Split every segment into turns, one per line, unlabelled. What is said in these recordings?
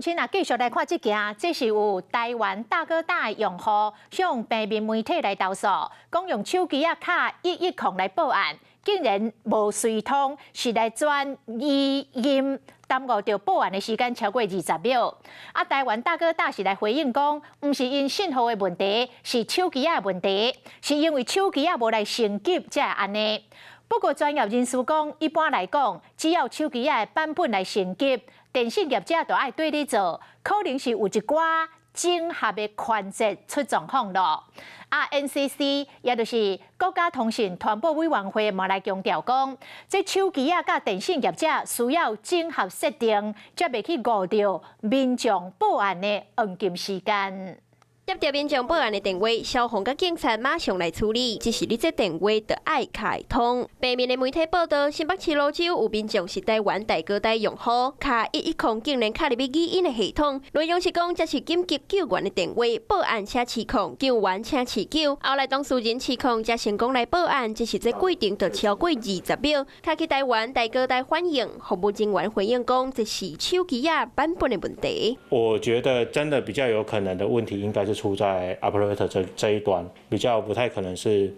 先啊，继续来看这件，这是有台湾大哥大用户向平面媒体来投诉，讲用手机卡110来报案，竟然无随通，是来转语音，耽误着报案的时间超过20秒。啊，台湾大哥大是来回应讲，唔是因信号的问题，是手机的问题，是因为手机无来升级才会安尼。不过专业人士讲，一般来讲，只要手机的版本来升级，电信业者就爱对你做，可能是有一寡整合的环节出状况咯。啊 ，NCC 也就是国家通讯传播委员会嘛来强调讲，这手机甲电信业者需要整合设定，才袂去误掉民众报案的黄金时间。
接到民众报案的电话，消防甲警察马上来处理。只是你这电话得爱开通。北面的媒体报道，新北市蘆洲有民众是台湾大哥大用户，卡110竟然卡入去语音的系统，内容是讲这是紧急救援的电话，报案请持控，救援请持久。后来当事人持控才成功来报案，只是这过程就超过20秒。卡去台湾大哥大反映，服务人员回应讲，这是手机版本的问题。
我觉得真的比较有可能的问题，应该是出在 operator 这一端，比较不太可能是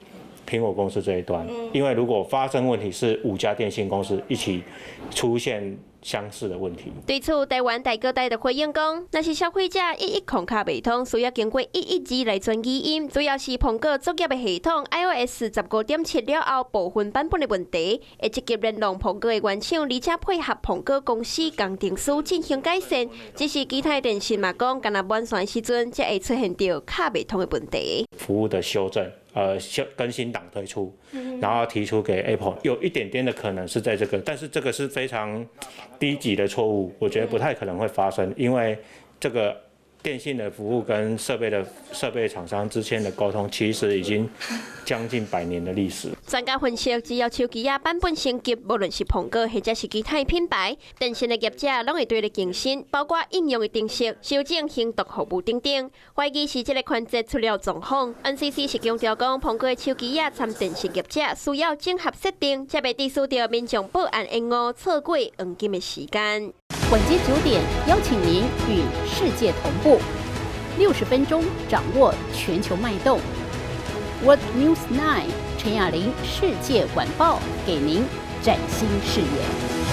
苹果公司这一端，因为如果发生问题是5家电信公司一起出现相似的问题。
对此，台湾大哥大的回应讲，若是消费者110卡未通，需要经过112来转语音，主要是苹果作业的系统 iOS 15.7了后部分版本的问题，会积极联络苹果的原厂，而且配合苹果公司工程师进行改善。只是其他电信嘛讲，干那完善时阵，才会出现到卡未通的问题。
服务的修正。更新档推出，然后提出给 Apple， 有一点点的可能是在这个，但是这个是非常低级的错误，我觉得不太可能会发生，因为这个电信的服务跟设备厂商之间的沟通，其实已经将近100年的历史。
专家分析，只要手机版本升级，无论是苹果或者是其他品牌，电信的业者拢会对你更新，包括应用的程式、修正、行动服务等等。怀疑是这个环节出了状况。NCC 是强调讲，苹果的手机参电信业者需要整合设定，才袂抵触到民众报案延误错过黄金的时间。
晚间9点，邀请您与世界同步，60分钟掌握全球脉动。What News 9，陈雅玲世界晚报给您崭新视野。